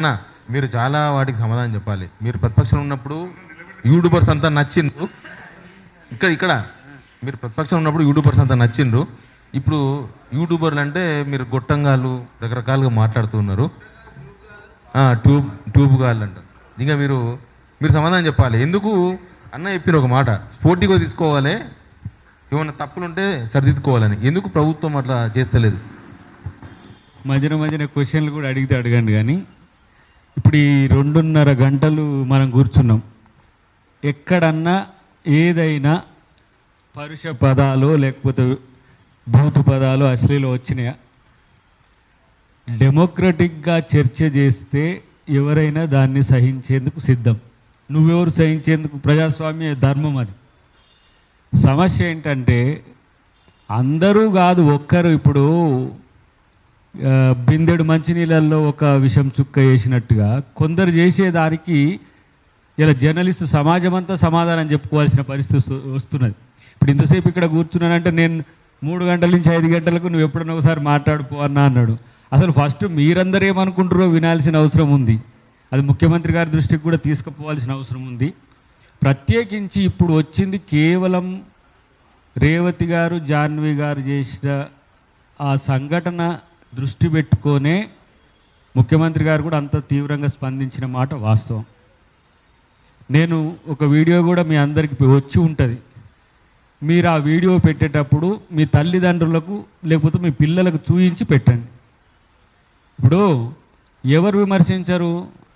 అన్నా, మీరు చాలా వాటికి సమాధానం చెప్పాలి. మీరు ప్రతిపక్షంలో ఉన్నప్పుడు యూట్యూబర్స్ అంతా నచ్చిండ్రు. ఇక్కడ మీరు ప్రతిపక్షంలో ఉన్నప్పుడు యూట్యూబర్స్ అంతా నచ్చిండ్రు. ఇప్పుడు యూట్యూబర్లు అంటే మీరు గొట్టంగాళ్ళు రకరకాలుగా మాట్లాడుతున్నారు. ట్యూబ్ గాళ్ళు అంట. ఇంకా మీరు సమాధానం చెప్పాలి. ఎందుకు అన్న చెప్పిన ఒక మాట, స్పోర్టివ్గా తీసుకోవాలి, ఏమన్నా తప్పులుంటే సరిదిద్దుకోవాలని. ఎందుకు ప్రభుత్వం అట్లా చేస్తలేదు? మధ్యన క్వశ్చన్లు కూడా అడిగితే అడగండి. కానీ ఇప్పుడు ఈ 2.5 గంటలు మనం కూర్చున్నాం. ఎక్కడన్నా ఏదైనా పరుష పదాలు లేకపోతే భూతు పదాలు అశ్లీలు వచ్చినాయా? డెమోక్రటిక్గా చర్చ చేస్తే ఎవరైనా దాన్ని సహించేందుకు సిద్ధం. నువ్వెవరు సహించేందుకు? ప్రజాస్వామ్య ధర్మం అది. సమస్య ఏంటంటే అందరూ కాదు, ఒక్కరు. ఇప్పుడు బిందెడు మంచినీళ్ళల్లో ఒక విషం చుక్క వేసినట్టుగా కొందరు చేసేదానికి ఇలా జర్నలిస్టు సమాజం అంతా సమాధానం చెప్పుకోవాల్సిన పరిస్థితి వస్తున్నది. ఇప్పుడు ఇంతసేపు ఇక్కడ కూర్చున్నానంటే నేను 3 గంటల నుంచి 5 గంటలకు నువ్వు ఎప్పుడన్నా ఒకసారి మాట్లాడుకో అన్నా అన్నాడు. అసలు ఫస్ట్ మీరందరూ ఏమనుకుంటారో వినాల్సిన అవసరం ఉంది. అది ముఖ్యమంత్రి గారి దృష్టికి కూడా తీసుకుపోవాల్సిన అవసరం ఉంది. ప్రత్యేకించి ఇప్పుడు వచ్చింది కేవలం రేవతి గారు, జాహ్నవి గారు చేసిన ఆ సంఘటన దృష్టి పెట్టుకొనే ముఖ్యమంత్రి గారు కూడా అంత తీవ్రంగా స్పందించిన మాట వాస్తవం. నేను ఒక వీడియో కూడా మీ అందరికి వచ్చి ఉంటుంది. మీరు ఆ వీడియో పెట్టేటప్పుడు మీ తల్లిదండ్రులకు లేకపోతే మీ పిల్లలకు చూయించి పెట్టండి. ఇప్పుడు ఎవరు విమర్శించరు?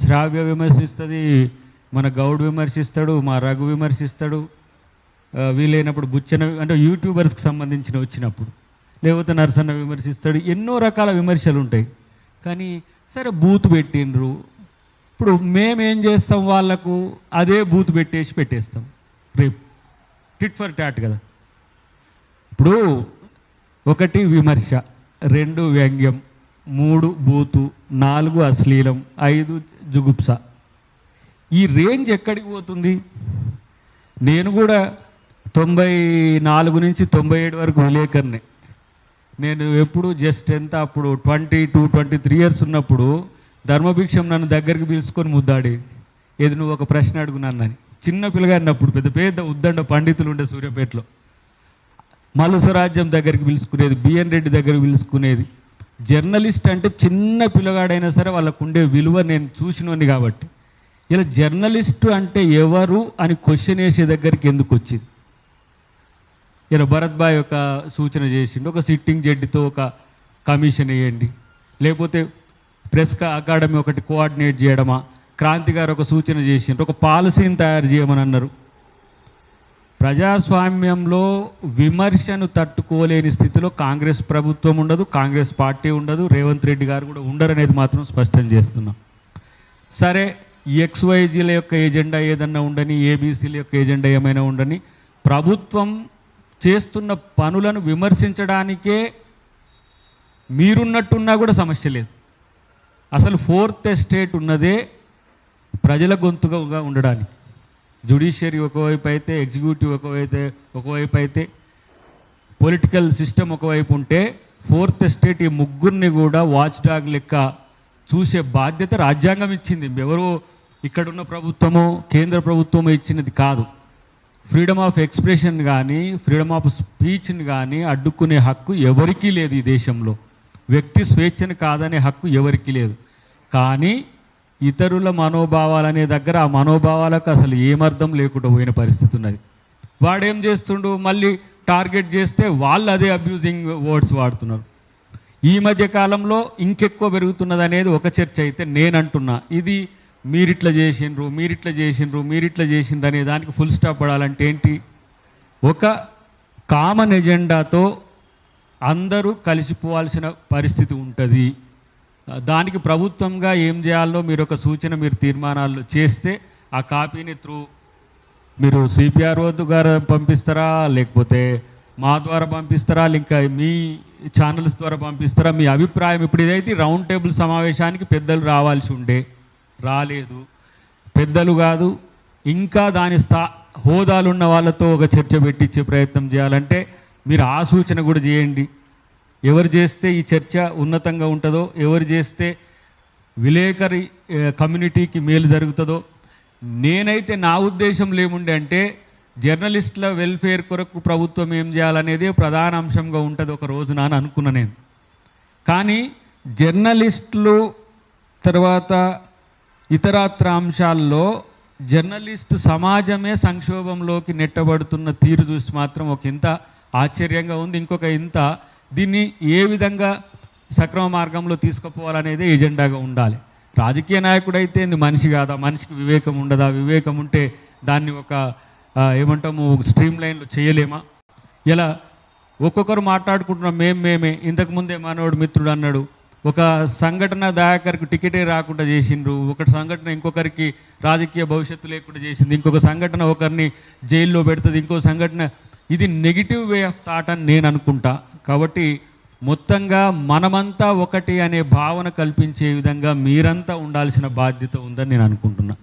శ్రావ్య విమర్శిస్తుంది, మన గౌడ్ విమర్శిస్తాడు, మా రఘు విమర్శిస్తాడు, వీలైనప్పుడు బుచ్చన అంటే యూట్యూబర్స్కి సంబంధించిన వచ్చినప్పుడు, లేకపోతే నరసన్న విమర్శిస్తాడు. ఎన్నో రకాల విమర్శలు ఉంటాయి. కానీ సరే బూత్ పెట్టిండ్రు, ఇప్పుడు మేమేం చేస్తాం? వాళ్ళకు అదే బూత్ పెట్టేస్తాం. రేపు టిట్ ఫర్ టాట్ కదా. ఇప్పుడు 1 విమర్శ, 2 వ్యంగ్యం, 3 బూతు, 4 అశ్లీలం, 5 జుగుప్స. ఈ రేంజ్ ఎక్కడికి పోతుంది? నేను కూడా 94 నుంచి 97 వరకు విలేకరునే. నేను ఎప్పుడు జస్ట్ ఎంత అప్పుడు 22-23 ఇయర్స్ ఉన్నప్పుడు ధర్మభిక్షం నన్ను దగ్గరికి పిలుచుకొని ముద్దాడేది. ఏది నువ్వు ఒక ప్రశ్న అడుగున్నానని. చిన్న పిల్లగాడినప్పుడు పెద్ద ఉద్దండ పండితులు ఉండే సూర్యాపేటలో. మలుసరాజ్యం దగ్గరికి పిలుచుకునేది, బిఎన్ రెడ్డి దగ్గరికి పిలుచుకునేది. జర్నలిస్ట్ అంటే చిన్న పిల్లగాడైనా సరే వాళ్ళకు ఉండే విలువ నేను చూసినోని కాబట్టి. ఇలా జర్నలిస్టు అంటే ఎవరు అని క్వశ్చన్ వేసే దగ్గరికి ఎందుకు వచ్చింది? ఇలా భరత్ భాయ్ ఒక సూచన చేసిండు, ఒక సిట్టింగ్ జడ్జితో ఒక కమిషన్ వేయండి, లేకపోతే ప్రెస్ అకాడమీ ఒకటి కోఆర్డినేట్ చేయడమా, క్రాంతి గారు ఒక సూచన చేసిండ్రు, ఒక పాలసీని తయారు చేయమని అన్నారు. ప్రజాస్వామ్యంలో విమర్శను తట్టుకోలేని స్థితిలో కాంగ్రెస్ ప్రభుత్వం ఉండదు, కాంగ్రెస్ పార్టీ ఉండదు, రేవంత్ రెడ్డి గారు కూడా ఉండరనేది మాత్రం స్పష్టం చేస్తున్నాం. సరే, XYZల యొక్క ఎజెండా ఏదన్నా ఉండని, ఏబీసీల యొక్క ఎజెండా ఏమైనా ఉండని, ప్రభుత్వం చేస్తున్న పనులను విమర్శించడానికే మీరున్నట్టున్నా కూడా సమస్య లేదు. అసలు 4th ఎస్టేట్ ఉన్నదే ప్రజల గొంతుగా ఉండడానికి. జ్యుడిషియరీ ఒకవైపు అయితే, ఎగ్జిక్యూటివ్ ఒకవైపు అయితే, పొలిటికల్ సిస్టమ్ ఒకవైపు ఉంటే 4th ఎస్టేట్ ఈ ముగ్గురిని కూడా వాచ్ డాగ్ లెక్క చూసే బాధ్యత రాజ్యాంగం ఇచ్చింది. ఎవరో ఇక్కడున్న ప్రభుత్వమో కేంద్ర ప్రభుత్వమో ఇచ్చినది కాదు. ఫ్రీడమ్ ఆఫ్ ఎక్స్ప్రెషన్ కానీ, ఫ్రీడమ్ ఆఫ్ స్పీచ్ని కానీ అడ్డుకునే హక్కు ఎవరికీ లేదు ఈ దేశంలో. వ్యక్తి స్వేచ్ఛను కాదనే హక్కు ఎవరికీ లేదు. కానీ ఇతరుల మనోభావాలనే దగ్గర ఆ మనోభావాలకు అసలు ఏమర్థం లేకుండా పోయిన పరిస్థితి ఉన్నది. వాడేం చేస్తుండు? మళ్ళీ టార్గెట్ చేస్తే వాళ్ళు అదే అబ్యూజింగ్ వర్డ్స్ వాడుతున్నారు. ఈ మధ్య కాలంలో ఇంకెక్కువ పెరుగుతున్నది అనేది ఒక చర్చ అయితే నేనంటున్నా, ఇది మీరిట్లా చేసిండ్రు అనే దానికి ఫుల్ స్టాప్ పడాలంటే ఏంటి? ఒక కామన్ ఎజెండాతో అందరూ కలిసిపోవాల్సిన పరిస్థితి ఉంటుంది. దానికి ప్రభుత్వంగా ఏం చేయాలో మీరు ఒక సూచన, మీరు తీర్మానాలు చేస్తే ఆ కాపీని మీరు సిపిఆర్ఓ ద్వారా పంపిస్తారా, లేకపోతే మా ద్వారా పంపిస్తారా, ఇంకా మీ ఛానల్స్ ద్వారా పంపిస్తారా? మీ అభిప్రాయం. ఇప్పుడు ఇదైతే రౌండ్ టేబుల్ సమావేశానికి పెద్దలు రావాల్సి ఉండే, రాలేదు. పెద్దలు కాదు, ఇంకా దాని హోదాలున్న వాళ్ళతో ఒక చర్చ పెట్టించే ప్రయత్నం చేయాలంటే మీరు ఆ సూచన కూడా చేయండి. ఎవరు చేస్తే ఈ చర్చ ఉన్నతంగా ఉంటుందో, ఎవరు చేస్తే విలేకరి కమ్యూనిటీకి మేలు జరుగుతుందో. నేనైతే నా ఉద్దేశంలో ఏముండే అంటే జర్నలిస్టుల వెల్ఫేర్ కొరకు ప్రభుత్వం ఏం చేయాలనేదే ప్రధాన అంశంగా ఉంటుంది ఒక రోజున అని అనుకున్నా నేను. కానీ జర్నలిస్టులు తర్వాత ఇతరత్ర అంశాల్లో జర్నలిస్ట్ సమాజమే సంక్షోభంలోకి నెట్టబడుతున్న తీరు చూసి మాత్రం ఒక ఇంత ఆశ్చర్యంగా ఉంది. ఇంకొక ఇంత దీన్ని ఏ విధంగా సక్రమ మార్గంలో తీసుకుపోవాలనేదే ఎజెండాగా ఉండాలి. రాజకీయ నాయకుడైతే మనిషి కాదా, మనిషికి వివేకం ఉండదా, వివేకం ఉంటే దాన్ని ఒక ఏమంటాము స్ట్రీమ్ లైన్లో చేయలేమా? ఇలా ఒక్కొక్కరు మాట్లాడుకుంటున్నాం మేమే. ఇంతకుముందే మనోడు మిత్రుడు అన్నాడు, ఒక సంఘటన దయాకర్కి టికెటే రాకుండా చేసిండ్రు, ఒక సంఘటన ఇంకొకరికి రాజకీయ భవిష్యత్తు లేకుండా చేసింది, ఇంకొక సంఘటన ఒకరిని జైల్లో పెడుతుంది, ఇంకో సంఘటన. ఇది నెగిటివ్ వే ఆఫ్ థాట్ అని నేను అనుకుంటా. కాబట్టి మొత్తంగా మనమంతా ఒకటి అనే భావన కల్పించే విధంగా మీరంతా ఉండాల్సిన బాధ్యత ఉందని నేను అనుకుంటున్నా.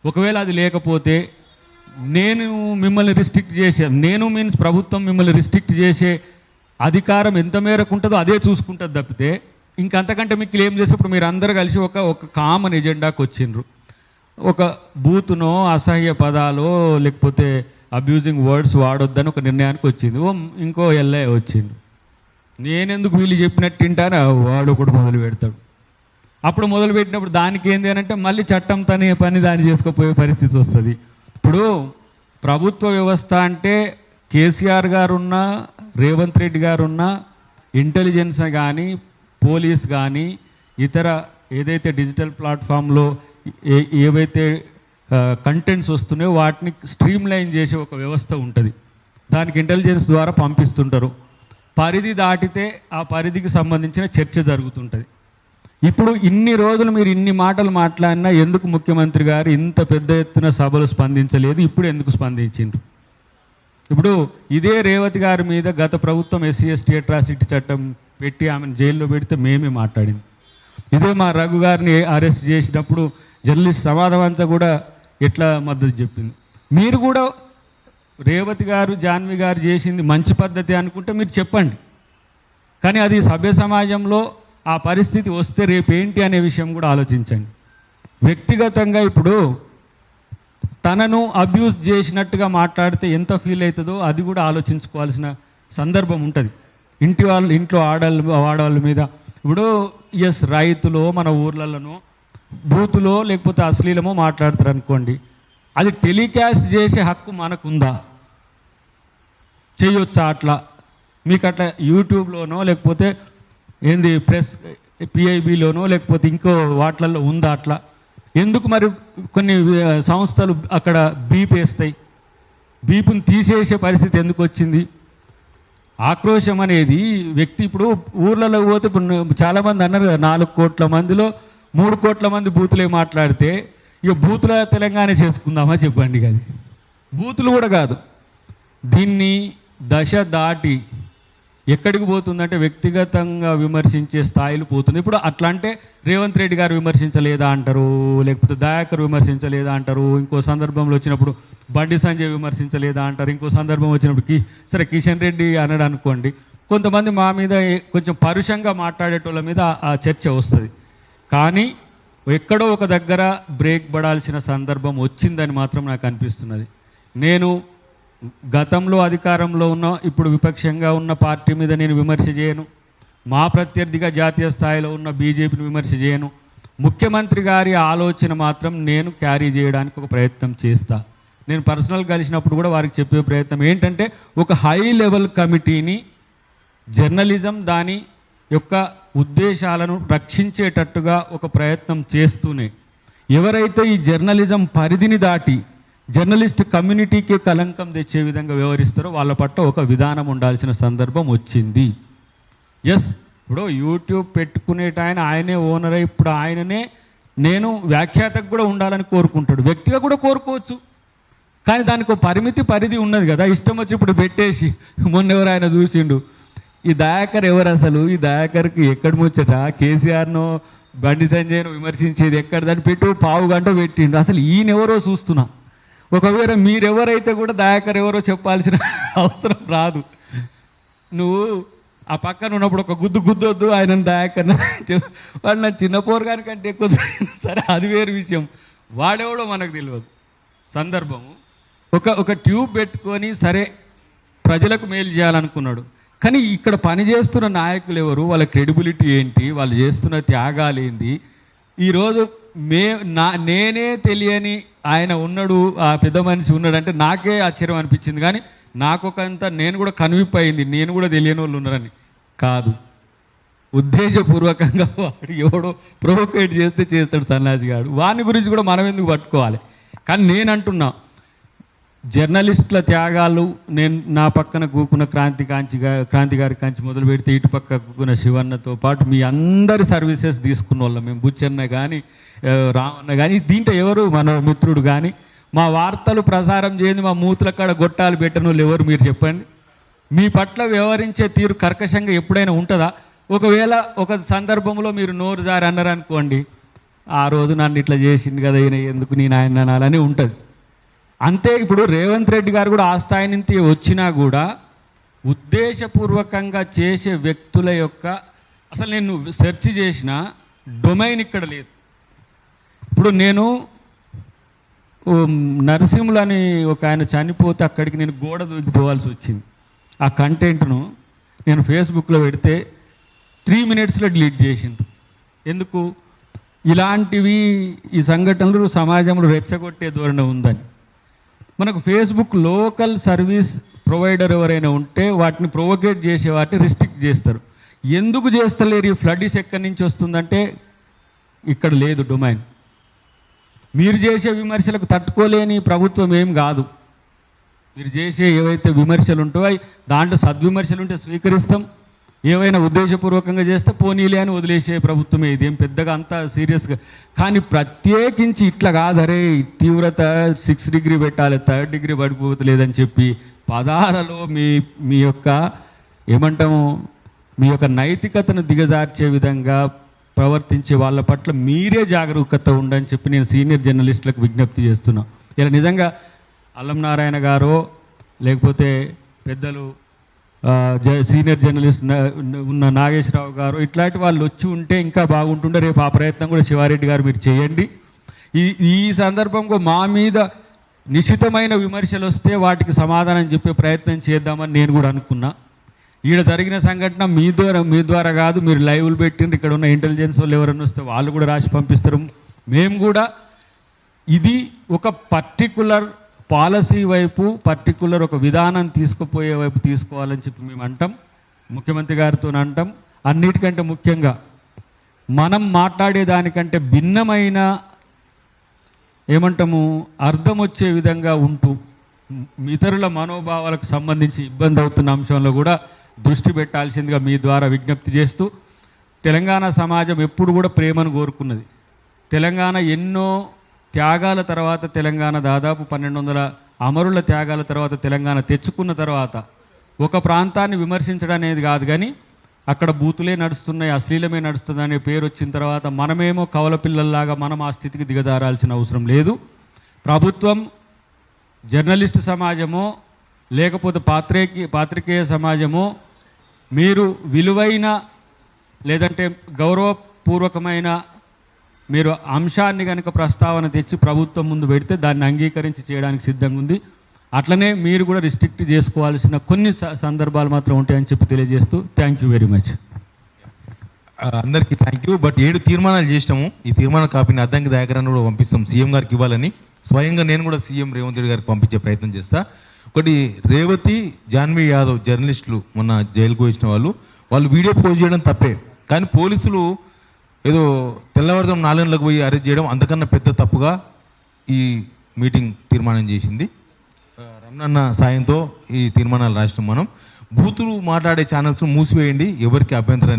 ఒకవేళ అది లేకపోతే నేను మిమ్మల్ని రిస్ట్రిక్ట్ చేసే, నేను మీన్స్ ప్రభుత్వం మిమ్మల్ని రిస్ట్రిక్ట్ చేసే అధికారం ఎంత మేరకు ఉంటుందో అదే చూసుకుంటుంది తప్పితే ఇంకంతకంటే మీకు ఏం చేసేప్పుడు మీరు అందరూ కలిసి ఒక కామన్ ఎజెండాకి వచ్చిండ్రు. ఒక బూతునో అసహ్య పదాలో లేకపోతే అబ్యూజింగ్ వర్డ్స్ వాడొద్దని ఒక నిర్ణయానికి వచ్చింది. ఇంకో ఎల్ఐ వచ్చింది. నేనెందుకు వీళ్ళు చెప్పినట్టు తింటాను, వాడు ఒకటి మొదలు పెడతాడు. అప్పుడు మొదలు పెట్టినప్పుడు దానికి ఏంది అని అంటే మళ్ళీ చట్టం తనే పని దాన్ని చేసుకుపోయే పరిస్థితి వస్తుంది. ఇప్పుడు ప్రభుత్వ వ్యవస్థ అంటే కేసీఆర్ గారున్నా, రేవంత్ రెడ్డి గారున్నా, ఇంటెలిజెన్స్ కానీ, పోలీస్ కానీ, ఇతర ఏదైతే డిజిటల్ ప్లాట్ఫామ్లో ఏవైతే కంటెంట్స్ వస్తున్నాయో వాటిని స్ట్రీమ్ లైన్ చేసే ఒక వ్యవస్థ ఉంటుంది. దానికి ఇంటెలిజెన్స్ ద్వారా పంపిస్తుంటారు. పరిధి దాటితే ఆ పరిధికి సంబంధించిన చర్చ జరుగుతుంటుంది. ఇప్పుడు ఇన్ని రోజులు మీరు ఇన్ని మాటలు మాట్లాడినా ఎందుకు ముఖ్యమంత్రి గారు ఇంత పెద్ద ఎత్తున సభలు స్పందించలేదు? ఇప్పుడు ఎందుకు స్పందించిండ్రు? ఇప్పుడు ఇదే రేవతి గారి మీద గత ప్రభుత్వం ఎస్సీ ఎస్టీ అట్రాసిటీ చట్టం పెట్టి ఆమెను జైల్లో పెడితే మేమే మాట్లాడింది. ఇదే మా రఘు గారిని అరెస్ట్ చేసినప్పుడు జర్నలిస్ట్ సమాధానంతా కూడా ఎట్లా మద్దతు చెప్పింది. మీరు కూడా రేవతి గారు, జాన్వి గారు చేసింది మంచి పద్ధతి అనుకుంటే మీరు చెప్పండి. కానీ అది సభ్య సమాజంలో ఆ పరిస్థితి వస్తే రేపేంటి అనే విషయం కూడా ఆలోచించండి. వ్యక్తిగతంగా ఇప్పుడు తనను అబ్యూస్ చేసినట్టుగా మాట్లాడితే ఎంత ఫీల్ అవుతుందో అది కూడా ఆలోచించుకోవాల్సిన సందర్భం ఉంటుంది. ఇంట్లో ఆడవాళ్ళ మీద ఇప్పుడు రైతులో మన ఊర్లలోనో బూతులో లేకపోతే అశ్లీలమో మాట్లాడతారు అనుకోండి, అది టెలికాస్ట్ చేసే హక్కు మనకుందా? చేయొచ్చా? అట్లా మీకు అట్లా యూట్యూబ్లోనో లేకపోతే ఏంది ప్రెస్ పిఐబిలోనో లేకపోతే ఇంకో వాటిలలో ఉందా? అట్లా ఎందుకు మరి కొన్ని సంస్థలు అక్కడ బీప్ వేస్తాయి? బీపుని తీసేసే పరిస్థితి ఎందుకు వచ్చింది? ఆక్రోశం అనేది వ్యక్తి ఇప్పుడు ఊర్లలో పోతే ఇప్పుడు చాలామంది అన్నారు కదా, 4 కోట్ల మందిలో 3 కోట్ల మంది బూతులే మాట్లాడితే ఇక బూతుల తెలంగాణ చేసుకుందామా చెప్పండి. అది బూతులు కూడా కాదు. దీన్ని దశ దాటి ఎక్కడికి పోతుందంటే వ్యక్తిగతంగా విమర్శించే స్థాయిలు పోతుంది. ఇప్పుడు అట్లా అంటే రేవంత్ రెడ్డి గారు విమర్శించలేదా అంటారు, లేకపోతే దయాకర్ విమర్శించలేదా అంటారు, ఇంకో సందర్భంలో వచ్చినప్పుడు బండి సంజయ్ విమర్శించలేదా అంటారు, ఇంకో సందర్భం వచ్చినప్పుడు సరే కిషన్ రెడ్డి అన్నాడు అనుకోండి, కొంతమంది మా మీద కొంచెం పరుషంగా మాట్లాడేటోళ్ళ మీద ఆ చర్చ వస్తుంది. కానీ ఎక్కడో ఒక దగ్గర బ్రేక్ పడాల్సిన సందర్భం వచ్చిందని మాత్రం నాకు అనిపిస్తున్నది. నేను గతంలో అధికారంలో ఉన్న, ఇప్పుడు విపక్షంగా ఉన్న పార్టీ మీద నేను విమర్శ చేయను. మా ప్రత్యర్థిగా జాతీయ స్థాయిలో ఉన్న బీజేపీని విమర్శ చేయను. ముఖ్యమంత్రి గారి ఆలోచన మాత్రం నేను క్యారీ చేయడానికి ఒక ప్రయత్నం చేస్తా. నేను పర్సనల్ కలిసినప్పుడు కూడా వారికి చెప్పే ప్రయత్నం ఏంటంటే, ఒక హై లెవెల్ కమిటీని జర్నలిజం దాని యొక్క ఉద్దేశాలను రక్షించేటట్టుగా ఒక ప్రయత్నం చేస్తూనే ఎవరైతే ఈ జర్నలిజం పరిధిని దాటి జర్నలిస్ట్ కమ్యూనిటీకి కలంకం తెచ్చే విధంగా వ్యవహరిస్తారో వాళ్ళ పట్ల ఒక విధానం ఉండాల్సిన సందర్భం వచ్చింది. ఇప్పుడు యూట్యూబ్ పెట్టుకునేట ఆయనే ఓనర్, ఇప్పుడు ఆయననే నేను వ్యాఖ్యాతకు కూడా ఉండాలని కోరుకుంటాడు. వ్యక్తిగా కూడా కోరుకోవచ్చు, కానీ దానికి ఒక పరిధి ఉన్నది కదా. ఇష్టం వచ్చి ఇప్పుడు పెట్టేసి మొన్న ఎవరు ఆయన చూసిండు, ఈ దయాకర్ ఎవరు అసలు, ఈ దయాకర్కి ఎక్కడ ముచ్చట, కేసీఆర్ను బండి సంజయ్ను విమర్శించేది ఎక్కడ, దాన్ని పెట్టు 1/2 గంట పెట్టిండు. అసలు ఈయనెవరో చూస్తున్నా. ఒకవేళ మీరెవరైతే కూడా దయాకర్ ఎవరో చెప్పాల్సిన అవసరం రాదు. నువ్వు ఆ పక్కన ఉన్నప్పుడు ఒక గుద్దొద్దు ఆయన దయాకన్నా వాడు నా చిన్న పోరగాని కంటే ఎక్కువ సరే అది వేరు విషయం. వాడెవడో మనకు తెలియదు. సందర్భము ఒక ట్యూబ్ పెట్టుకొని సరే ప్రజలకు మేలు చేయాలనుకున్నాడు. కానీ ఇక్కడ పనిచేస్తున్న నాయకులు ఎవరు, వాళ్ళ క్రెడిబిలిటీ ఏంటి, వాళ్ళు చేస్తున్న త్యాగాలు ఏంది? ఈరోజు నేనే తెలియని ఆయన ఉన్నాడు, ఆ పెద్ద మనిషి ఉన్నాడంటే నాకే ఆశ్చర్యం అనిపించింది. కానీ నాకొకంత నేను కూడా కనువిప్పు అయింది, నేను కూడా తెలియని వాళ్ళు ఉన్నారని. కాదు, ఉద్దేశపూర్వకంగా వాడు ఎవడో ప్రొవోకేట్ చేస్తే చేస్తాడు సన్నాసి గాడు. వాని గురించి కూడా మనం ఎందుకు పట్టుకోవాలి? కానీ నేను అంటున్నా, జర్నలిస్టుల త్యాగాలు, నేను నా పక్కన కూకున్న క్రాంతి గారి కాంచి మొదలు పెడితే ఇటు పక్క కూకున్న శివన్నతో పాటు మీ అందరి సర్వీసెస్ తీసుకున్న వాళ్ళం మేము. బుచ్చన్న కానీ రామన్న కానీ దీంట్లో ఎవరు మన మిత్రుడు కానీ మా వార్తలు ప్రసారం చేయండి, మా మూతుల కాడ గొట్టాలు పెట్టిన వాళ్ళు ఎవరు మీరు చెప్పండి? మీ పట్ల వ్యవహరించే తీరు కర్కశంగా ఎప్పుడైనా ఉంటుందా? ఒకవేళ ఒక సందర్భంలో మీరు నోరు జారి అన్నారనుకోండి, ఆ రోజు నన్ను ఇట్లా చేసింది కదా ఈయన, ఎందుకు నేను ఆయన అనాలని ఉంటుంది అంతే. ఇప్పుడు రేవంత్ రెడ్డి గారు కూడా ఆ స్థాయి నుంచి వచ్చినా కూడా ఉద్దేశపూర్వకంగా చేసే వ్యక్తుల యొక్క అసలు నేను సెర్చ్ చేసిన డొమైన్ ఇక్కడ లేదు. ఇప్పుడు నేను నరసింహులు అని ఒక ఆయన చనిపోతే అక్కడికి నేను గోడ దూకిపోవాల్సి వచ్చింది. ఆ కంటెంట్ను నేను ఫేస్బుక్లో పెడితే 3 minutesలో డిలీట్ చేసిండ్రు. ఎందుకు? ఇలాంటివి ఈ సంఘటనలు సమాజంలో రెచ్చగొట్టే ధోరణి ఉందని. మనకు ఫేస్బుక్ లోకల్ సర్వీస్ ప్రొవైడర్ ఎవరైనా ఉంటే వాటిని ప్రొవోకేట్ చేసే వాటిని రిస్ట్రిక్ట్ చేస్తారు. ఎందుకు చేస్తలేరు? ఈ ఫ్లడ్స్ ఎక్కడి నుంచి వస్తుందంటే ఇక్కడ లేదు డొమైన్. మీరు చేసే విమర్శలకు తట్టుకోలేని ప్రభుత్వం ఏం కాదు. మీరు చేసే ఏవైతే విమర్శలు ఉంటాయో దాంట్లో సద్విమర్శలు ఉంటే స్వీకరిస్తాం, ఏవైనా ఉద్దేశపూర్వకంగా చేస్తే పోనీలే అని వదిలేసే ప్రభుత్వమే. ఇదేం పెద్దగా అంత సీరియస్గా. కానీ ప్రత్యేకించి ఇట్లా కాదరే తీవ్రత 6 degree పెట్టాలి, 3rd degree పడిపోతలేదని చెప్పి పదాలలో మీ యొక్క ఏమంటాము మీ యొక్క నైతికతను దిగజార్చే విధంగా ప్రవర్తించే వాళ్ళ పట్ల మీరే జాగరూకత ఉండని చెప్పి నేను సీనియర్ జర్నలిస్టులకు విజ్ఞప్తి చేస్తున్నా. ఇలా నిజంగా అల్లం నారాయణ గారో లేకపోతే పెద్దలు సీనియర్ జర్నలిస్ట్ ఉన్న నాగేశ్వరరావు గారు ఇట్లాంటి వాళ్ళు వచ్చి ఉంటే ఇంకా బాగుంటుండే. రేపు ఆ ప్రయత్నం కూడా శివారెడ్డి గారు మీరు చేయండి. ఈ సందర్భంలో మా మీద నిశితమైన విమర్శలు వస్తే వాటికి సమాధానం చెప్పే ప్రయత్నం చేద్దామని నేను కూడా అనుకున్నా. ఈడ జరిగిన సంఘటన మీ ద్వారా కాదు, మీరు లైవ్లు పెట్టిండ్రు. ఇక్కడ ఉన్న ఇంటెలిజెన్స్ వాళ్ళు ఎవరైనా వస్తే వాళ్ళు కూడా రాసి పంపిస్తారు. మేము కూడా ఇది ఒక పర్టికులర్ పాలసీ వైపు, పర్టికులర్ ఒక విధానం తీసుకుపోయే వైపు తీసుకోవాలని చెప్పి మేము అంటాం, ముఖ్యమంత్రి గారితో అంటాం. అన్నిటికంటే ముఖ్యంగా మనం మాట్లాడేదానికంటే భిన్నమైన ఏమంటాము అర్థం వచ్చే విధంగా ఉంటూ ఇతరుల మనోభావాలకు సంబంధించి ఇబ్బంది అవుతున్న అంశంలో కూడా దృష్టి పెట్టాల్సిందిగా మీ ద్వారా విజ్ఞప్తి చేస్తూ, తెలంగాణ సమాజం ఎప్పుడు కూడా ప్రేమను కోరుకున్నది. తెలంగాణ ఎన్నో త్యాగాల తర్వాత, తెలంగాణ దాదాపు 1200 అమరుల త్యాగాల తర్వాత తెలంగాణ తెచ్చుకున్న తర్వాత ఒక ప్రాంతాన్ని విమర్శించడం అనేది కాదు, కానీ అక్కడ బూతులే నడుస్తున్నాయి, అశ్లీలమే నడుస్తుంది అనే పేరు వచ్చిన తర్వాత మనమేమో కవల పిల్లల్లాగా మనం ఆ స్థితికి దిగజారాల్సిన అవసరం లేదు. ప్రభుత్వం, జర్నలిస్ట్ సమాజమో లేకపోతే పాత్రికేయ సమాజమో మీరు విలువైన లేదంటే గౌరవపూర్వకమైన మీరు అంశాన్ని కనుక ప్రస్తావన తెచ్చి ప్రభుత్వం ముందు పెడితే దాన్ని అంగీకరించి చేయడానికి సిద్ధంగా ఉంది. అట్లనే మీరు కూడా రిస్ట్రిక్ట్ చేసుకోవాల్సిన కొన్ని సందర్భాలు మాత్రం ఉంటాయని చెప్పి తెలియజేస్తూ థ్యాంక్ యూ వెరీ మచ్. అందరికీ థ్యాంక్ యూ. బట్ 7 తీర్మానాలు చేసినాము. ఈ తీర్మాన కాపీని అద్దంకి దయాకరాన్ని కూడా పంపిస్తాం సీఎం గారికి ఇవ్వాలని. స్వయంగా నేను కూడా సీఎం రేవంత్ రెడ్డి గారికి పంపించే ప్రయత్నం చేస్తా. ఒకటి, రేవతి జాన్వీ యాదవ్ జర్నలిస్టులు మొన్న జైలుకు వచ్చిన వాళ్ళు వీడియో పోస్ట్ చేయడం తప్పే, కానీ పోలీసులు ఏదో తెల్లవారుజాము 4 గంటలకు పోయి అరెస్ట్ చేయడం అంతకన్నా పెద్ద తప్పుగా ఈ మీటింగ్ తీర్మానం చేసింది. రమణన్న సాయంతో ఈ తీర్మానాలు రాసినాం మనం. బూతులు మాట్లాడే ఛానల్స్ మూసివేయండి, ఎవరికి అభ్యంతరం